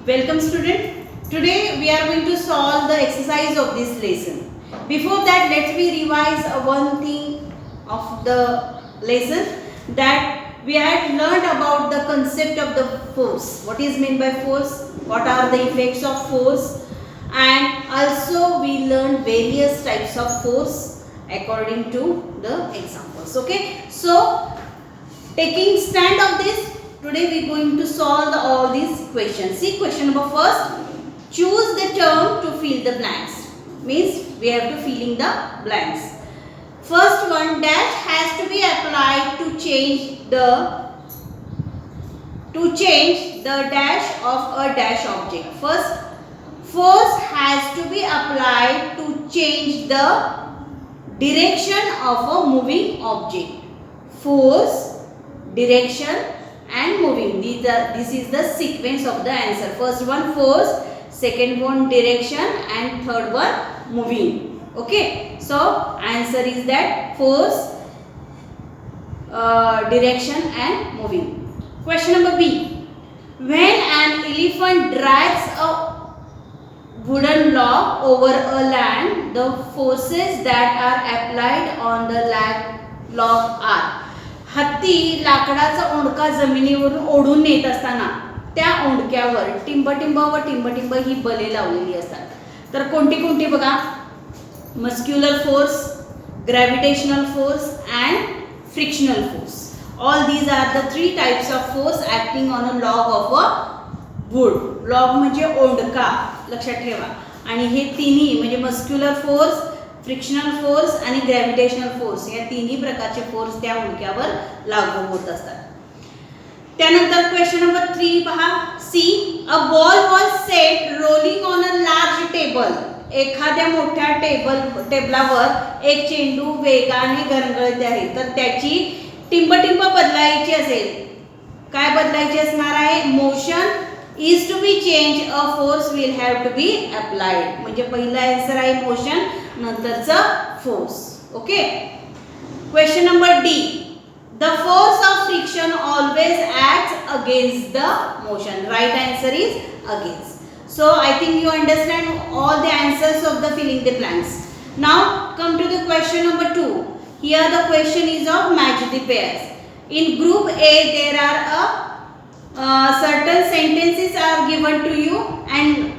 Welcome student. Today we are going to solve the exercise of this lesson. Before that, let me revise one thing of the lesson, that we had learned about the concept of the force. What is meant by force? What are the effects of force? And also we learned various types of force according to the examples. Okay. So taking stand of this, today we are going to solve all these questions. See, question number first. Choose the term to fill the blanks. Means we have to fill in the blanks. First one, dash has to be applied to change the dash of a dash object. First, force has to be applied to change the direction of a moving object. Force, direction and moving. This is the sequence of the answer. First one force, second one direction and third one moving. Okay. So answer is that force, direction and moving. Question number B. When an elephant drags a wooden log over a land, the forces that are applied on the log are. हत्ती लाकडाचा ओंडका जमिनीवरून ओढून नेत असताना त्या ओंडक्यावर टिंबटिंब व टिंबटिंब ही बले लावलेली असतात. तर कोणती कोणती बघा, muscular force, gravitational force and frictional force. All these are the three types of force acting on a log of a wood. Log म्हणजे ओंडका, लक्षात ठेवा. आणि हे तिन्ही म्हणजे मस्क्युलर फोर्स, फ्रिक्शनल फोर्स आणि ग्रॅव्हिटेशनल फोर्स या तिन्ही प्रकारचे फोर्स त्या उडक्यावर लागू होत असतात. त्यानंतर क्वेश्चन नंबर 3 पहा. C, a ball was set rolling on a large table. एखाद्या मोठ्या टेबलावर एक चेंडू वेगाने घरंगळत आहे. तर त्याची टिंबटिंब बदलायची असेल, काय बदलायची असणार आहे? Motion is to be changed, a force will have to be applied. म्हणजे पहिला आन्सर आहे मोशन, नंतरचा force. Okay. Question number D. The force of friction always acts against the motion. Right answer is against. So I think you understand all the answers of the filling the blanks. Now come to the question number 2. Here the question is of match the pairs. In group A there are a certain sentences are given to you, and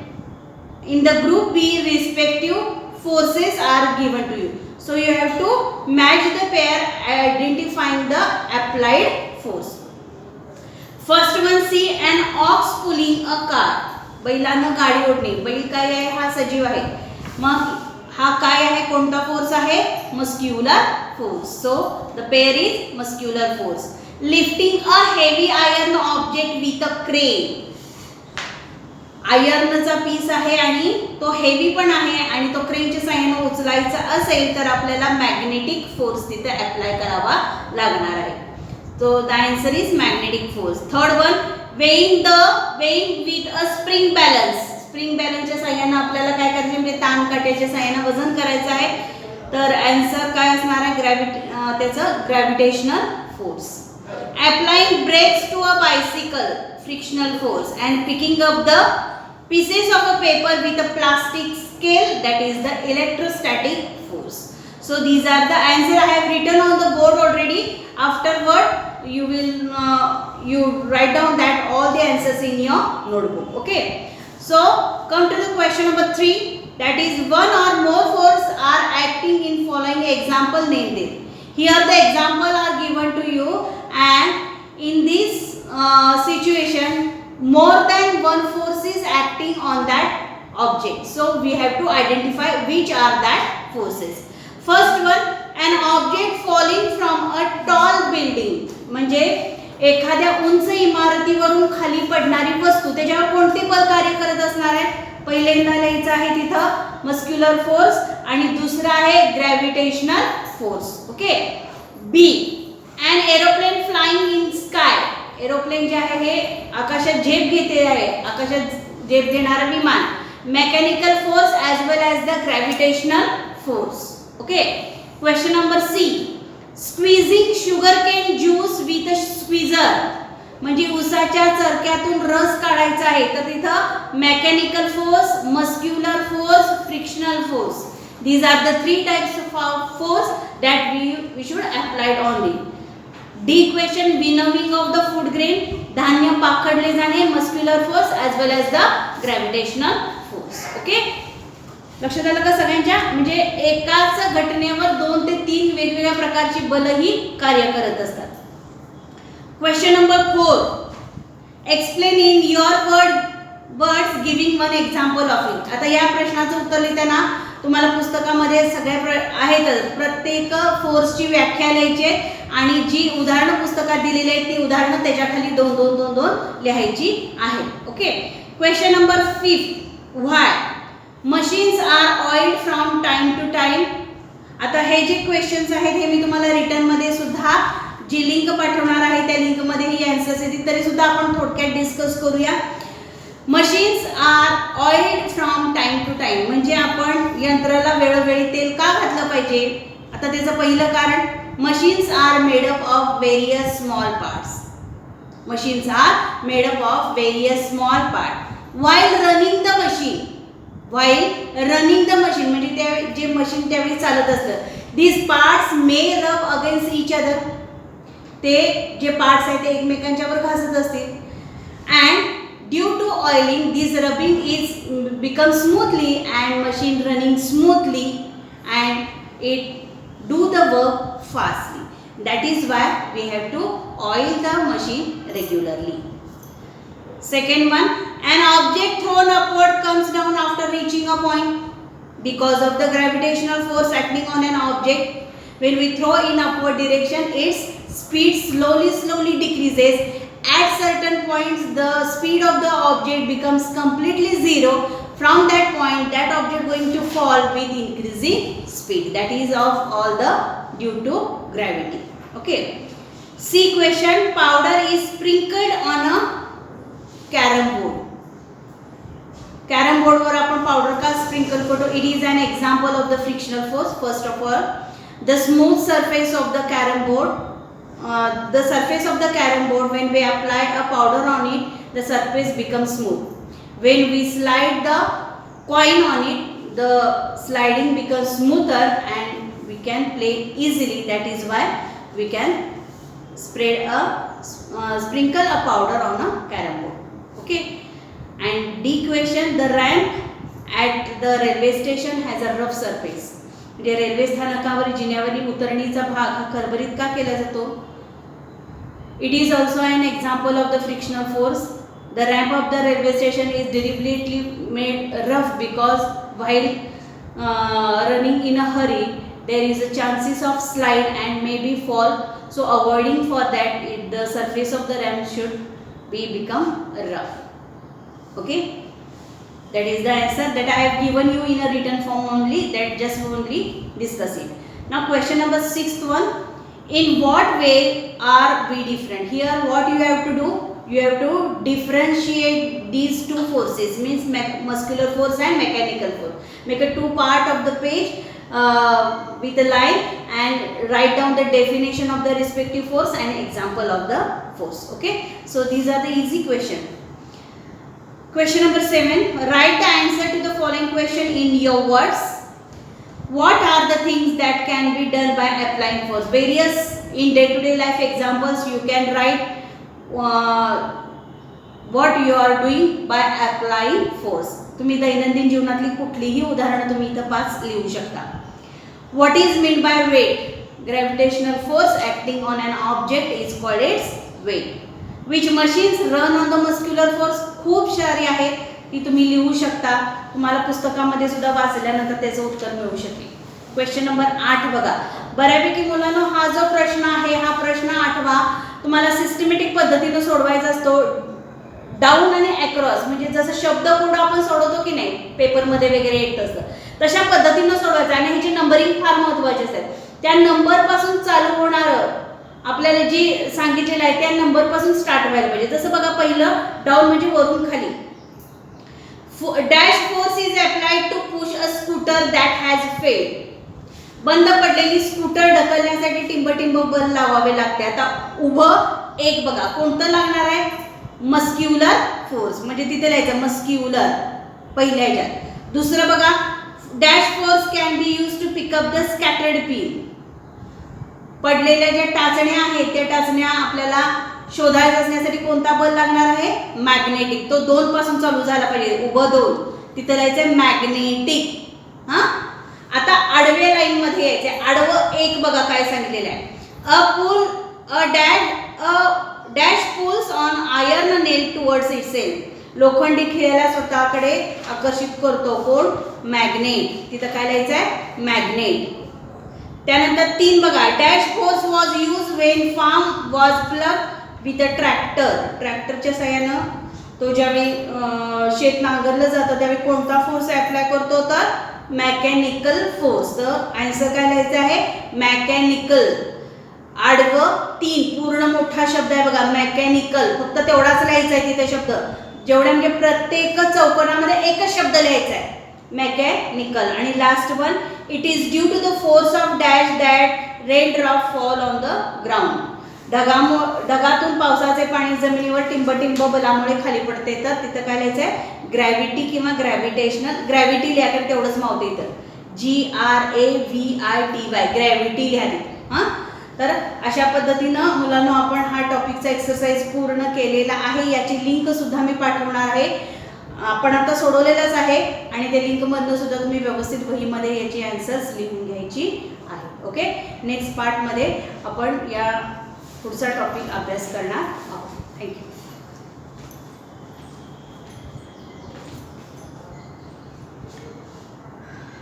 in the group B respective forces are given to you. So you have to match the pair identifying the applied force. First one, see, an ox pulling a car. बैलानं गाडी ओढणे. बैल काय आहे? हा सजीव आहे. मग हा काय आहे? कोणता फोर्स आहे? Muscular force. So the pair is muscular force. Lifting a heavy iron object with a crane. आयर्नचा पीस आहे आणि तो हेवी पण आहे आणि तो क्रेनच्या साहाय्याने उचलायचा असेल तर आपल्याला मॅग्नेटिक फोर्स तिथे अप्लाय करावा लागणार आहे. तो the answer is magnetic force. Third one, weighing with a spring balance. Spring बॅलन्सच्या साहाय्याने आपल्याला काय करायचे? म्हणजे ताण काट्याच्या साहाय्याने वजन करायचं आहे. तर आन्सर काय असणार आहे? त्याचं gravitational force. Applying brakes to a bicycle, frictional force, and picking up the pieces of a paper with a plastic scale, that is the electrostatic force. So these are the answer I have written on the board already. Afterward you will you write down that all the answers in your notebook. Okay. So come to the question number 3, that is one or more force are acting in following example, name them. Here the example are given to you, and in this situation more than one force is acting on that object. So we have to identify which are that forces. First one, an object falling from a tall building. म्हणजे एखाद्या उंच इमारतीवरून खाली पडणारी वस्तू, त्याच्यावर कोणते बल कार्य करत असणार आहे? पहिल्यांदा लिहायचं आहे तिथं मस्क्युलर फोर्स आणि दुसरा आहे gravitational force. Okay. B, an aeroplane flying in sky. Aeroplane जे आहे हे आकाशात झेप घेते आहे, आकाशात झेप घेणारा विमान. Mechanical force as well as the gravitational force. Okay. Question number C, squeezing sugarcane juice with a squeezer. म्हणजे उसाच्या चरक्यातून रस काढायचा आहे तर तिथं mechanical force, muscular force, frictional force. These are the three types of force that we should apply on it. D question, winnowing of the food grain, धान्य पाखडले जाणे, muscular force as well as the gravitational force. Okay, लक्षात आलं का सगळ्यांच्या? म्हणजे एकाच घटनेवर 2 ते 3 वेगवेगळ्या प्रकारची बल ही कार्य करत असतात. Question number 4, explain in your words giving one example of it. आता या प्रश्नाचं उत्तर लिहिताना तुम्हाला पुस्तकामध्ये सगळ्या आहेतच, प्रत्येक फोर्सची व्याख्या लिहायची आणि जी उदाहरणं पुस्तकात दिलेली आहेत ती उदाहरणं त्याच्या खाली 2 लिहायची आहेत. Okay, question number 5, why machines are oiled from time to time. आता हे जे क्वेश्चन्स आहेत हे मी तुम्हाला रिटर्न मध्ये सुद्धा जी लिंक पाठवणार आहे त्या लिंक मध्ये ही आन्सर्स येतील, तरी सुद्धा आपण थोडक्यात डिस्कस करूया. Machines are oiled from time to time म्हणजे आपण यंत्राला वेळोवेळी तेल का घातलं पाहिजे? आता त्याचं पहिलं कारण, machines are made up of various small parts. Machines are made up of various small part while running the machine. While running the machine म्हणजे त्या जे मशीन त्यावेळी चालत असतं, these parts may rub against each other. ते जे parts आहेत ते एकमेकांच्यावर घासत असतील. and due to oiling this rubbing is become smoothly and machine running smoothly and it do the work fastly. That is why we have to oil the machine regularly. Second one, an object thrown upward comes down after reaching a point because of the gravitational force acting on an object. When we throw in upward direction, its speed slowly decreases. At certain points the speed of the object becomes completely zero. From that point that object going to fall with increasing speed. That is of all the due to gravity. Okay, C question, powder is sprinkled on a carom board. Carom board वर आपण powder का sprinkle करतो? It is an example of the frictional force. First of all, the smooth surface of the carom board. The surface of the carom board, when we apply a powder on it, the surface becomes smooth. When we slide the coin on it, the sliding becomes smoother and we can play easily. That is why we can sprinkle a powder on a carom board. Okay, and D question, the ramp at the railway station has a rough surface. म्हणजे railway स्थानकावर जिन्यावरील उतरणीचा भाग हा खरबरीत का केला जातो? It is also an example of the frictional force. The ramp of the railway station is deliberately made rough because while running in a hurry, there is a chances of slide and maybe fall. So avoiding for that, the surface of the ramp should become rough. Okay, that is the answer that I have given you in a written form only. That just only discuss it. Now question number 6th one. In what way are we different? Here what you have to do, you have to differentiate these two forces, means muscular force and mechanical force. Make a 2 part of the page with a line and write down the definition of the respective force and example of the force. Okay, so these are the easy question. Question number 7, write the answer to the following question in your words. What are the things that can be done by applying force? Various in day-to-day life examples you can write what you are doing by applying force. तुम्ही दैनंदिन जीवनातली कुठलीही उदाहरणं तुम्ही इथं 5 लिहू शकता. What is meant by weight? Gravitational force acting on an object is called its weight. Which machines run on the muscular force? खूप सारी आहेत ती तुम्ही लिहू शकता. तुम्हाला पुस्तकामध्ये सुद्धा वाचल्यानंतर त्याचं उत्तर मिळू शकेल. क्वेश्चन नंबर 8 बघा. बऱ्यापैकी मुलांनो हा जो प्रश्न आहे हा प्रश्न 8वा तुम्हाला सिस्टमॅटिक पद्धतीने सोडवायचा असतो. डाऊन आणि अक्रॉस म्हणजे जसं शब्द कोड आपण सोडवतो की नाही पेपरमध्ये वगैरे येत असतं तशा पद्धतीने सोडवायचं आणि ह्याची नंबरिंग फार महत्त्वाची असते. त्या नंबर पासून चालू होणारं आपल्याला जी सांगितलेलं आहे त्या नंबर पासून स्टार्ट व्हायला पाहिजे. जसं बघा पहिलं डाऊन म्हणजे वरून खाली. Dash force is applied to push a scooter that has failed. बंद पडलेली स्कूटर ढकलण्यासाठी टिंब बल लावावे लागते. आता उभं एक बघा कोणतं लागणार आहे? मस्क्युलर फोर्स, म्हणजे तिथे लिहायचं मस्क्युलर पहिल्या ह्याच्यात. दुसरं बघा, dash force can be use to pick up the scattered pin. पडलेल्या ज्या टाचण्या आहेत त्या टाचण्या आपल्याला शोधायचं असण्यासाठी कोणता बल लागणार आहे? मॅग्नेटिक. तो 2 पासून चालू झाला पाहिजे, उभं 2, तिथे लिहायचं मॅग्नेटिक. हा, आता आडव्या लाईन मध्ये यायचे. आडवं 1 बघा काय सांगितलेलं आहे. A dash pulls on iron nail towards itself. लोखंडी खिळ्याला स्वतःकडे आकर्षित करतो कोण? मॅग्नेट. तिथं काय लिहायचं आहे? मॅग्नेट. त्यानंतर 3 बघा, dash force was use when farm was plug with a tractor. ट्रॅक्टरच्या सहाय्यानं तो ज्यावेळी शेत नांगरलं जातं त्यावेळी कोणता फोर्स अप्लाय करतो? तर मेकॅनिकल फोर्स. तर आन्सर काय लिहायचं आहे? मेकॅनिकल. आडवं 3 पूर्ण मोठा शब्द आहे बघा, मेकॅनिकल. फक्त तेवढाच लिहायचा आहे तिथे शब्द. जेवढ्या म्हणजे प्रत्येक चौकोनामध्ये एकच शब्द लिहायचा आहे, मेकॅनिकल. आणि last one, it is due to the force of dash that rain drop fall on the ground. ढगातून पावसाचे पाणी जमिनीवर टिंब बलामुळे खाली पडते. तर तिथं काय लिहायचं आहे? ग्रॅव्हिटी किंवा ग्रॅव्हिटेशनल. ग्रॅव्हिटी लिहा तर तेवढंच मावते इथं, GRAVITY, ग्रॅव्हिटी लिहा तिथं. हां, तर अशा पद्धतीनं मुलांना आपण हा टॉपिकचा एक्सरसाइज पूर्ण केलेला आहे. याची लिंक सुद्धा मी पाठवणार आहे. आपण आता सोडवलेलंच आहे आणि त्या लिंकमधनं सुद्धा तुम्ही व्यवस्थित वहीमध्ये याची आन्सर्स लिहून घ्यायची आहे. ओके, नेक्स्ट पार्टमध्ये आपण या पुढचा टॉपिक अभ्यास करणार आहोत. थँक्यू.